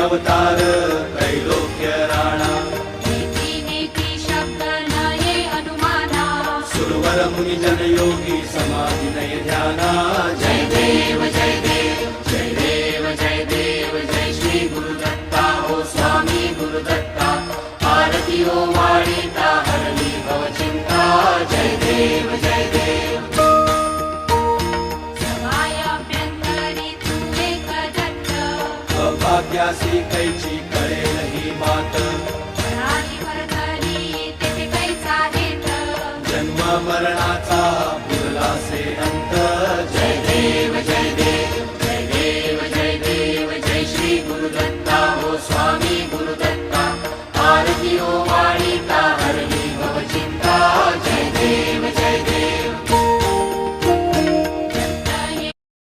अवतार त्रैलोक्य राणा नीती शब्द नये अनुमाना सुरवर मुनि जन योगी समाधि नय ध्याना जय देव जय देव जय देव जय देव जय श्री गुरुदत्ता हो स्वामी गुरुदत्ता आरती हो वाणीता हरली भव चिंता जय देव जय देव समायाभ्यंतरी तू एक दत्त अभाग्यासी कैची कळेल ही बात